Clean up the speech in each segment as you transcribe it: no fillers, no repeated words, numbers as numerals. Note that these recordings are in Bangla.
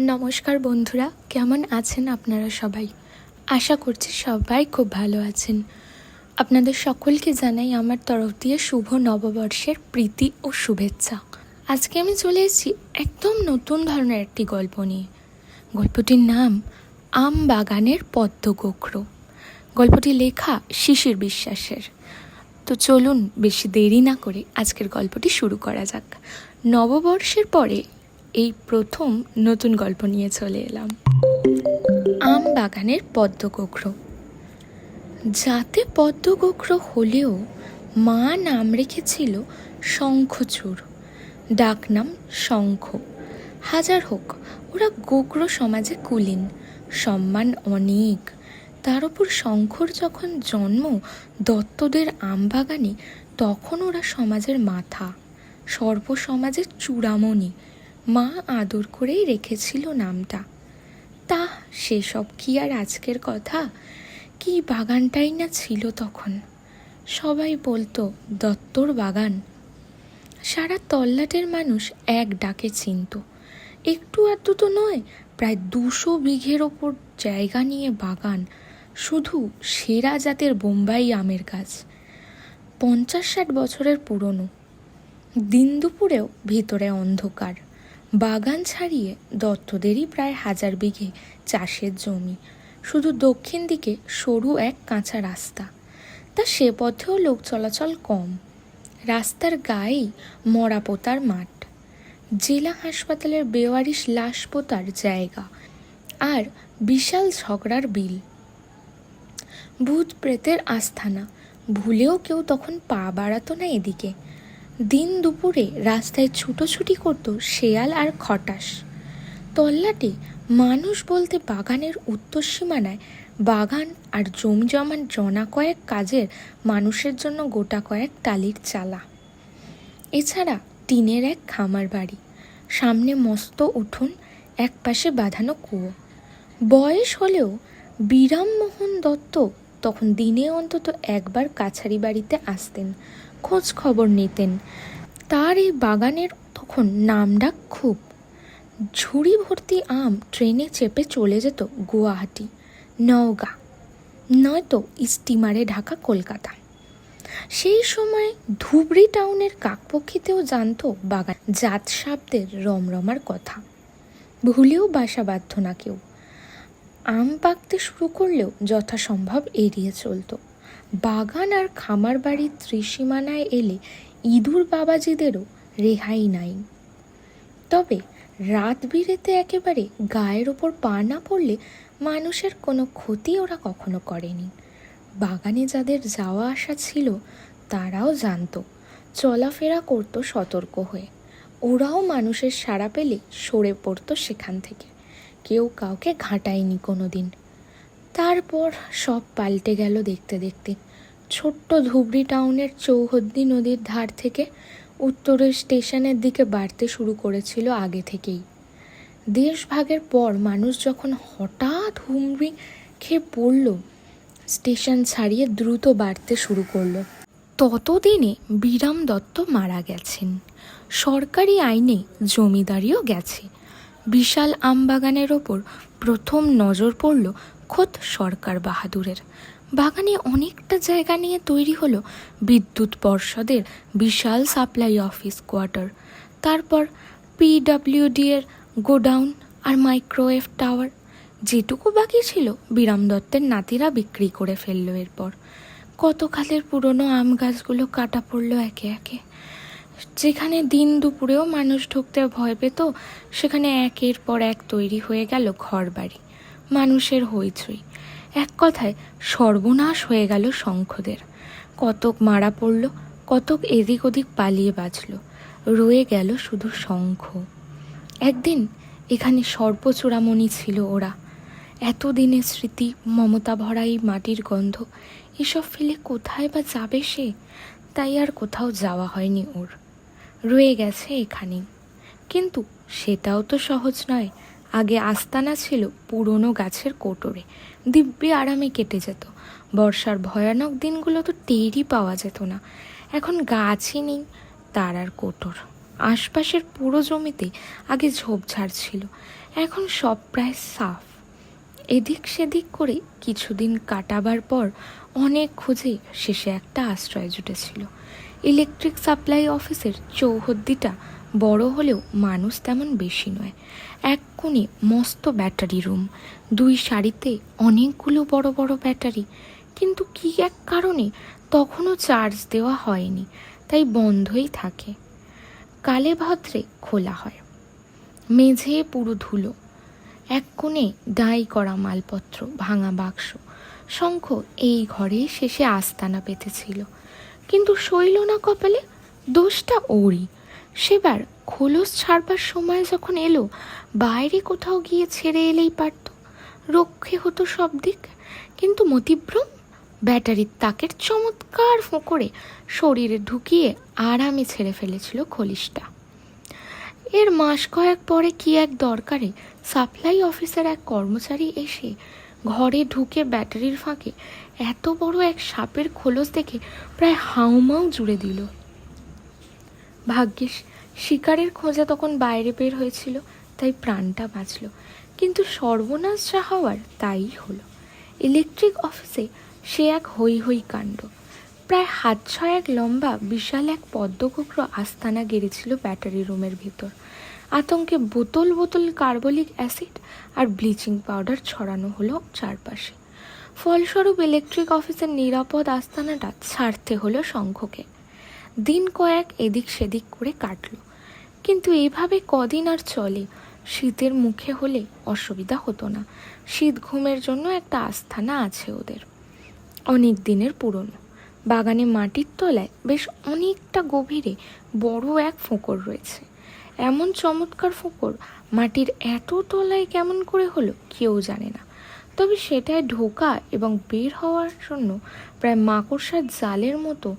নমস্কার বন্ধুরা, কেমন আছেন আপনারা সবাই? আশা করছি সবাই খুব ভালো আছেন। আপনাদের সকলকে জানাই আমার তরফ দিয়ে শুভ নববর্ষের প্রীতি ও শুভেচ্ছা। আজকে আমি চলে এসেছি একদম নতুন ধরনের একটি গল্প নিয়ে। গল্পটির নাম আম বাগানের পদ্মগোখরো। গল্পটি লেখা শিশির বিশ্বাসের। তো চলুন বেশি দেরি না করে আজকের গল্পটি শুরু করা যাক। নববর্ষের পরে এই প্রথম নতুন গল্প নিয়ে চলে এলাম। আম বাগানের পদ্মগোখরো। যাতে পদ্মগোখরো হলেও মা নাম রেখেছিল শঙ্খচূড়, ডাকনাম শঙ্খ। হাজার হোক, ওরা গোখরো সমাজে কুলীন, সম্মান অনেক। তার উপর শঙ্খর যখন জন্ম দত্তদের আম বাগানে, তখন ওরা সমাজের মাথা, সর্বসমাজের চূড়ামণি। মা আদর করেই রেখেছিল নামটা। তা সেসব কি আর আজকের কথা? কি বাগানটাই না ছিল তখন। সবাই বলতো দত্তর বাগান। সারা তল্লাটের মানুষ এক ডাকে চিনত। একটু আধটু তো নয়, প্রায় 200 বিঘের ওপর জায়গা নিয়ে বাগান, শুধু সেরা জাতের বোম্বাই আমের গাছ। 50-60 বছরের পুরনো। দিন দুপুরেও ভিতরে অন্ধকার। বাগান ছাড়িয়ে দত্তদেরই প্রায় 1000 বিঘে চাষের জমি। শুধু দক্ষিণ দিকে সরু এক কাঁচা রাস্তা, তা সে পথেও লোক চলাচল কম। রাস্তার গায়েই মরা পোতার মাঠ, জেলা হাসপাতালের বেওয়ারিশ লাশ পোতার জায়গা, আর বিশাল ঝগড়ার বিল। ভূত প্রেতের আস্থানা। ভুলেও কেউ তখন পা বাড়াতো না এদিকে। দিন দুপুরে রাস্তায় ছুটোছুটি করতো শেয়াল আর খটাস। তল্লাটে মানুষ বলতে বাগানের উত্তর সীমানায় বাগান আর জমজমান জনা কয়েক কাজের মানুষের জন্য গোটা কয়েক টালির চালা। এছাড়া টিনের এক খামার বাড়ি, সামনে মস্ত উঠোন, এক পাশে বাঁধানো কুয়ো। বয়স হলেও বিরামমোহন দত্ত তখন দিনে অন্তত একবার কাছারি বাড়িতে আসতেন, খোঁজ খবর নিতেন। তার এই বাগানের তখন নামডাক খুব। ঝুড়ি ভর্তি আম ট্রেনে চেপে চলে যেত গুয়াহাটি, নওগাঁ, নয়তো স্টিমারে ঢাকা কলকাতা। সেই সময় ধুবড়ি টাউনের কাকপক্ষীতেও জানতো বাগান জাত সাপদের রমরমার কথা। ভুলেও বাসা বাঁধত না কেউ। আম পাকতে শুরু করলেও যথাসম্ভব এড়িয়ে চলত। বাগান আর খামার বাড়ির ত্রিসীমানায় এলে ইঁদুর বাবাজিদেরও রেহাই নাই। তবে রাত বিরেতে একেবারে গায়ের ওপর পা না পড়লে মানুষের কোনো ক্ষতি ওরা কখনো করেনি। বাগানে যাদের যাওয়া আসা ছিল তারাও জানতো, চলাফেরা করতো সতর্ক হয়ে। ওরাও মানুষের সাড়া পেলে সরে পড়তো সেখান থেকে। কেউ কাউকে ঘাঁটায়নি কোনো দিন। তারপর সব পাল্টে গেল দেখতে দেখতে। ছোট্ট ধুবড়ি টাউনের চৌহদ্দি নদীর ধার থেকে উত্তরের স্টেশনের দিকে বাড়তে শুরু করেছিল আগে থেকেই। দেশভাগের পর মানুষ যখন হঠাৎ হুমড়ি খেয়ে পড়ল, স্টেশন ছাড়িয়ে দ্রুত বাড়তে শুরু করলো। ততদিনে বিরাম দত্ত মারা গেছেন। সরকারি আইনে জমিদারিও গেছে। বিশাল আমবাগানের ওপর প্রথম নজর পড়ল খোদ সরকার বাহাদুরের। বাগানে অনেকটা জায়গা নিয়ে তৈরি হলো বিদ্যুৎ পর্ষদের বিশাল সাপ্লাই অফিস কোয়ার্টার, তারপর পিডব্লিউডি এর গোডাউন আর মাইক্রোওয়েভ টাওয়ার। যেটুকু বাকি ছিল বিরাম দত্তের নাতিরা বিক্রি করে ফেললো। এরপর কত কালের পুরনো আম গাছগুলো কাটা পড়লো একে একে। যেখানে দিন দুপুরেও মানুষ ঢুকতে ভয় পেত, সেখানে একের পর এক তৈরি হয়ে গেল ঘর বাড়ি, মানুষের হইচই। এক কথায় সর্বনাশ হয়ে গেল শঙ্খদের। কতক মারা পড়ল, কতক এদিক ওদিক পালিয়ে বাঁচল। রয়ে গেল শুধু শঙ্খ। একদিন এখানে সর্বচূড়ামণি ছিল ওরা। এতদিনের স্মৃতি, মমতা ভরা এই মাটির গন্ধ, এসব ফেলে কোথায় বা যাবে সে? তাই আর কোথাও যাওয়া হয়নি ওর। রয়ে গেছে এখানেই। কিন্তু সেটাও তো সহজ নয়। আগে আস্তানা ছিল পুরনো গাছের কোটরে, দিব্যি আরামে কেটে যেত। বর্ষার ভয়ানক দিনগুলো তো টেরই পাওয়া যেত না। এখন গাছই নেই, তার আর কোটর। আশপাশের পুরো জমিতে আগে ঝোপঝাড় ছিল, এখন সব প্রায় সাফ। এদিক সেদিক করে কিছুদিন কাটাবার পর অনেক খুঁজে শেষে একটা আশ্রয় জুটেছিল। ইলেকট্রিক সাপ্লাই অফিসের চৌহদ্দিটা বড় হলেও মানুষ তেমন বেশি নয়। এক কোণে মস্ত ব্যাটারি রুম, 2 সারিতে অনেকগুলো বড় বড় ব্যাটারি, কিন্তু কী এক কারণে তখনও চার্জ দেওয়া হয়নি, তাই বন্ধই থাকে। কালে ভদ্রে খোলা হয়। মেঝে পুরো ধুলো, এক কোণে ডাই করা মালপত্র, ভাঙা বাক্স। শঙ্খ এই ঘরেই শেষে আস্তানা পেতেছিল, কিন্তু সইল না কপালে। দোষটা ওরই। সেবার খোলস ছাড়বার সময় যখন এলো, বাইরে কোথাও গিয়ে ছেড়ে এলেই পারত, রক্ষে হতো সব দিক। কিন্তু মতিভ্রম, ব্যাটারির তাকের চমৎকার ফোঁকরে শরীরে ঢুকিয়ে আরামে ছেড়ে ফেলেছিল খলিশটা। এর মাস কয়েক পরে কি এক দরকারে সাপ্লাই অফিসের এক কর্মচারী এসে ঘরে ঢুকে ব্যাটারির ফাঁকে এত বড় এক সাপের খোলস দেখে প্রায় হাউমাউ জুড়ে দিল। ভাগ্যিস শিকারের খোঁজে তখন বাইরে বের হয়েছিল, তাই প্রাণটা বাঁচল। কিন্তু সর্বনাশ যা হওয়ার তাই হলো। ইলেকট্রিক অফিসে সে এক হৈ হৈ কাণ্ড। প্রায় 6 হাত লম্বা বিশাল এক পদ্মকুকড়ো আস্তানা গেড়েছিল ব্যাটারি রুমের ভিতর। আতঙ্কে বোতল বোতল কার্বলিক অ্যাসিড আর ব্লিচিং পাউডার ছড়ানো হলো চারপাশে। ফলস্বরূপ ইলেকট্রিক অফিসের নিরাপদ আস্তানাটা ছাড়তে হলো শঙ্খকে। দিন কয়েক এদিক সেদিক করে কাটল, কিন্তু এইভাবে কদিন আর চলে। শীতের মুখে হলে অসুবিধা হতো না। শীত ঘুমের জন্য একটা আস্তানা আছে ওদের, অনেক দিনের পুরনো। বাগানে মাটির তলায় বেশ অনেকটা গভীরে বড় এক ফোঁকর রয়েছে। এমন চমৎকার ফোঁকর মাটির এত তলায় কেমন করে হলো কেউ জানে না। তবে সেটায় ঢোকা এবং বের হওয়ার জন্য প্রায় মাকড়সার জালের মতো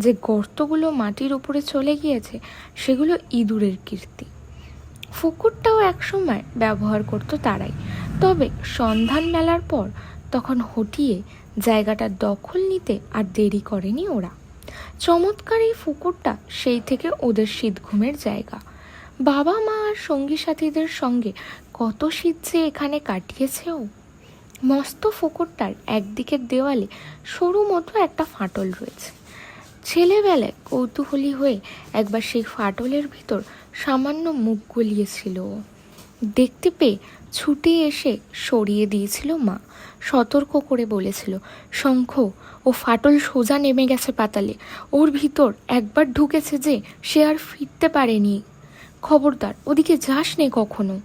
যে গর্তগুলো মাটির উপরে চলে গিয়েছে, সেগুলো ইঁদুরের কীর্তি। ফোঁকরটাও একসময় ব্যবহার করতো তারাই, তবে সন্ধান মেলার পর তখন হটিয়ে জায়গাটা দখল নিতে আর দেরি করেনি ওরা। চমৎকার এই ফোঁকরটা সেই থেকে ওদের শীত ঘুমের জায়গা। বাবা মা আর সঙ্গী সাথীদের সঙ্গে কত শীত যে এখানে কাটিয়েছে ও। মস্ত ফোঁকরটার একদিকের দেওয়ালে সরু মতো একটা ফাটল রয়েছে। ছেলেবেলায় কৌতূহলী হয়ে একবার সেই ফাটলের ভিতর সামান্য মুখ গলিয়েছিল ও। দেখতে পেয়ে ছুটে এসে সরিয়ে দিয়েছিল মা। সতর্ক করে বলেছিল, শঙ্খ, ও ফাটল সোজা নেমে গেছে পাতালে। ওর ভিতর একবার ঢুকেছে যে সে আর ফিরতে পারেনি। খবরদার ওদিকে যাস নে কখনো।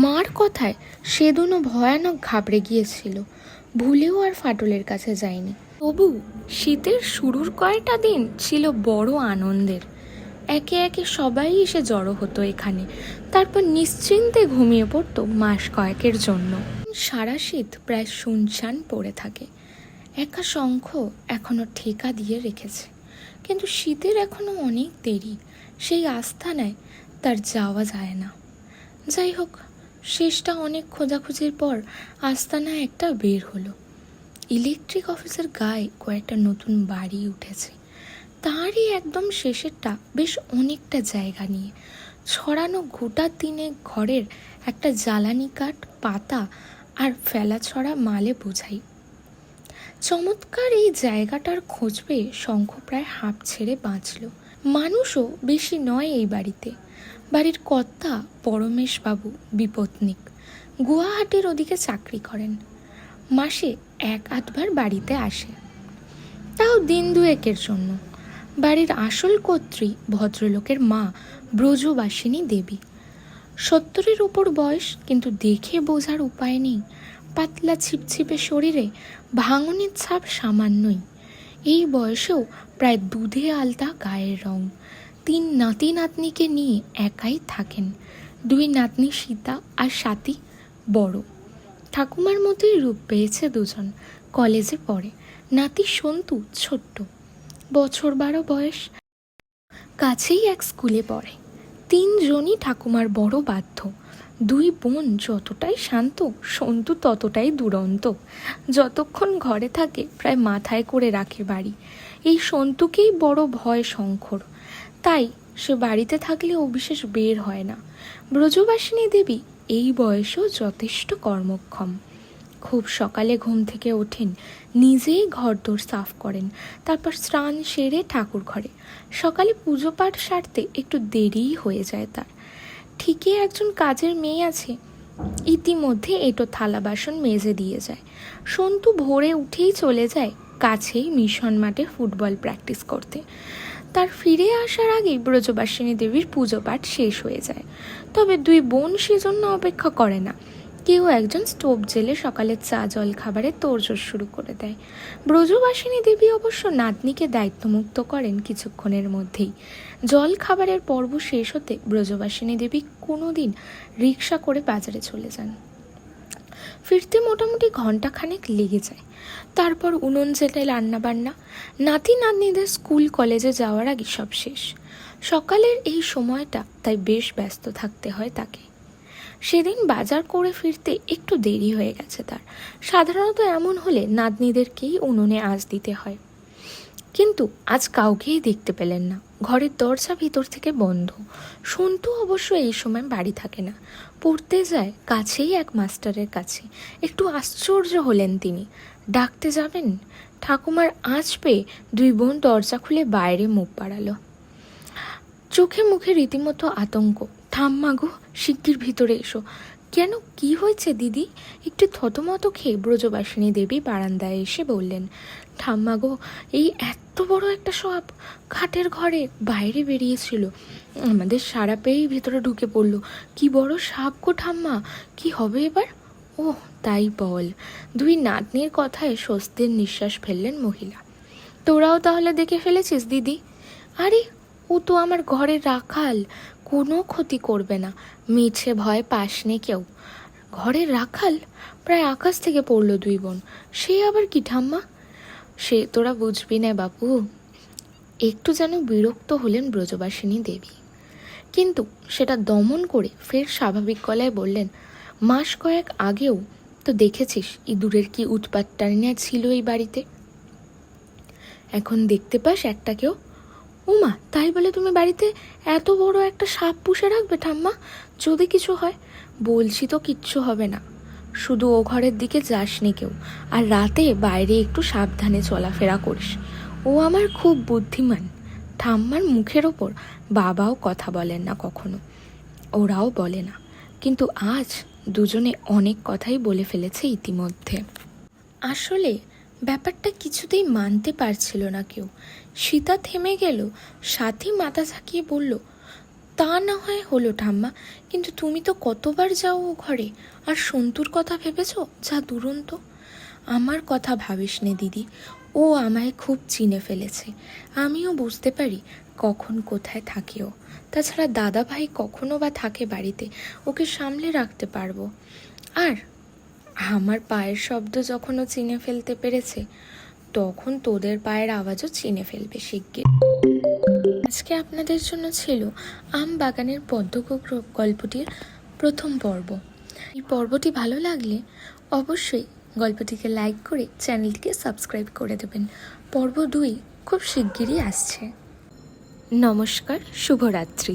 মার কথায় সে দুনো ভয়ানক ঘাবড়ে গিয়েছিল, ভুলেও আর ফাটলের কাছে যায়নি। তবু শীতের শুরুর কয়েকটা দিন ছিল বড় আনন্দের। একে একে সবাই এসে জড়ো হতো এখানে, তারপর নিশ্চিন্তে ঘুমিয়ে পড়তো মাস কয়েকের জন্য। সারা শীত প্রায় শুনশান পড়ে থাকে। একা শঙ্খ এখনো ঠেকা দিয়ে রেখেছে, কিন্তু শীতের এখনো অনেক দেরি। সেই আস্তানায় তার যাওয়া যায় না। যাই হোক, শেষটা অনেক খোঁজাখুঁজির পর আস্তানা একটা বের হলো। ইলেকট্রিক অফিসের গায়ে কয়েকটা নতুন বাড়ি উঠেছে। তারই একদম শেষেরটা বেশ অনেকটা জায়গা নিয়ে ছড়ানো গোটা 3 ঘরের একটা জ্বালানি কাঠ, পাতা আর ফেলা ছড়া মালে বোঝাই। চমৎকার এই জায়গাটার খোঁজ পেয়ে শঙ্খ প্রায় হাঁপ ছেড়ে বাঁচল। মানুষও বেশি নয় এই বাড়িতে। বাড়ির কর্তা পরমেশবাবু বিপত্নিক, গুয়াহাটির ওদিকে চাকরি করেন। মাসে 1-8বার বাড়িতে আসে, তাও দিন 2-এর জন্য। বাড়ির আসল কর্ত্রী ভদ্রলোকের মা ব্রজবাসিনী দেবী। 70-এর উপর বয়স, কিন্তু দেখে বোঝার উপায় নেই। পাতলা ছিপছিপে শরীরে ভাঙনের ছাপ সামান্যই। এই বয়সেও প্রায় দুধে আলতা গায়ের রং। 3 নাতি নাতনিকে নিয়ে একাই থাকেন। 2 নাতনি সীতা আর স্বাতী বড়। ঠাকুমার মতোই রূপ পেয়েছে দুজন, কলেজে পড়ে। নাতি সন্তু ছোট্ট, বছর 12 বয়স, কাছেই এক স্কুলে পড়ে। 3 জনই ঠাকুমার বড় বাধ্য। 2 বোন যতটাই শান্ত, সন্তু ততটাই দুরন্ত। যতক্ষণ ঘরে থাকে প্রায় মাথায় করে রাখে বাড়ি। এই সন্তুকেই বড় ভয় শঙ্খর, তাই সে বাড়িতে থাকলেও বিশেষ বের হয় না। ব্রজবাসিনী দেবী এই বয়সেও যথেষ্ট কর্মক্ষম। খুব সকালে ঘুম থেকে ওঠেন, নিজেই ঘরদোর সাফ করেন, তারপর স্নান সেরে ঠাকুর ঘরে। সকালে পুজো পাঠ সারতে একটু দেরিই হয়ে যায় তার। ঠিকই একজন কাজের মেয়ে আছে, ইতিমধ্যে এঁটো থালা বাসন মেজে দিয়ে যায়। সন্তু ভোরে উঠেই চলে যায় কাছেই মিশন মাঠে ফুটবল প্র্যাকটিস করতে। তার ফিরে আসার আগেই ব্রজবাসিনী দেবীর পুজো পাঠ শেষ হয়ে যায়। তবে দুই বোন সেজন্য অপেক্ষা করে না। কেউ একজন স্টোভ জেলে সকালে চা জল খাবারের তোড়জোড় শুরু করে দেয়। ব্রজবাসিনী দেবী অবশ্য নাতনিকে দায়িত্বমুক্ত করেন কিছুক্ষণের মধ্যেই। জল খাবারের পর্ব শেষ হতে ব্রজবাসিনী দেবী কোনো দিন রিক্সা করে বাজারে চলে যান। ফিরতে মোটামুটি ঘন্টাখানেক লেগে যায়। তারপর উনুন জেলে রান্নাবান্না, নাতি নাতনিদের স্কুল কলেজে যাওয়ার আগে সব শেষ। সকালের এই সময়টা তাই বেশ ব্যস্ত থাকতে হয় তাকে। সেদিন বাজার করে ফিরতে একটু দেরি হয়ে গেছে তার। সাধারণত এমন হলে নাতনিদেরকেই উনুনে আঁচ দিতে হয়, কিন্তু আজ কাউকেই দেখতে পেলেন না। ঘরের দরজা ভিতর থেকে বন্ধ। সন্তু অবশ্য এই সময় বাড়ি থাকে না, পড়তে যায় কাছেই এক মাস্টারের কাছে। একটু আশ্চর্য হলেন তিনি। ডাকতে যাবেন, ঠাকুমার আঁচ পেয়ে দুই বোন দরজা খুলে বাইরে মুখ বাড়ালো। চোখে মুখে রীতিমতো আতঙ্ক। ঠাম্মা গো, শিগগির ভিতরে এসো। কেন, কি হয়েছে দিদি? একটু থতমত খেয়ে ব্রজবাসিনী দেবী বারান্দায় এসে বললেন, ঠাম্মা গো, এই এত বড় একটা সাপ খাটের ঘরে বাইরে বেরিয়েছিল, আমাদের সারা পেয়েই ভিতরে ঢুকে পড়ল। কি বড় সাপ গো ঠাম্মা, কি হবে এবার? ও তাই বল। দুই নাতনির কথায় স্বস্তির নিঃশ্বাস ফেললেন মহিলা। তোরাও তাহলে দেখে ফেলেছিস দিদি? আরে, ও তো আমার ঘরের রাখাল, কোনো ক্ষতি করবে না, মিছে ভয় পাস নে কেউ। ঘরের রাখাল? প্রায় আকাশ থেকে পড়লো দুই বোন। সে আবার কি ঠাম্মা? সে তোরা বুঝবি না বাপু। একটু যেন বিরক্ত হলেন ব্রজবাসিনী দেবী, কিন্তু সেটা দমন করে ফের স্বাভাবিক গলায় বললেন, মাস কয়েক আগেও তো দেখেছিস ইঁদুরের কি উৎপাতটা ছিল এই বাড়িতে। এখন দেখতে পাস একটাকেও? উমা, তাই বলে তুমি বাড়িতে এত বড় একটা সাপ পুষে রাখবে ঠাম্মা? যদি কিছু হয়? বলছি তো কিচ্ছু হবে না, শুধু ও ঘরের দিকে যাসনি কেউ, আর রাতে বাইরে একটু সাবধানে চলাফেরা করিস। ও আমার খুব বুদ্ধিমান। ঠাম্মার মুখের ওপর বাবাও কথা বলেন না কখনো, ওরাও বলে না, কিন্তু আজ দুজনে অনেক কথাই বলে ফেলেছে ইতিমধ্যে। আসলে ব্যাপারটা কিছুতেই মানতে পারছিল না কেউ। সীতা থেমে গেল, সাথী মাথা ঝাঁকিয়ে বলল, তা না হয় হলো ঠাম্মা, কিন্তু তুমি তো কতবার যাও ও ঘরে, আর সন্তুর কথা ভেবেছ? যা দুরন্ত। আমার কথা ভাবিস নে দিদি, ও আমায় খুব চিনে ফেলেছে। আমিও বুঝতে পারি কখন কোথায় থাকে ও। তাছাড়া দাদা ভাই কখনো বা থাকে বাড়িতে, ওকে সামলে রাখতে পারবো। আর আমার পায়ের শব্দ যখন ও চিনে ফেলতে পেরেছে, তখন তোদের পায়ের আওয়াজও চিনে ফেলবে শিগগির। আজকে আপনাদের জন্য ছিল আম বাগানের পদ্ম গল্পটির প্রথম পর্ব। এই পর্বটি ভালো লাগলে অবশ্যই গল্পটিকে লাইক করে চ্যানেলটিকে সাবস্ক্রাইব করে দেবেন। পর্ব 2 খুব শিগগিরই আসছে। নমস্কার, শুভরাত্রি।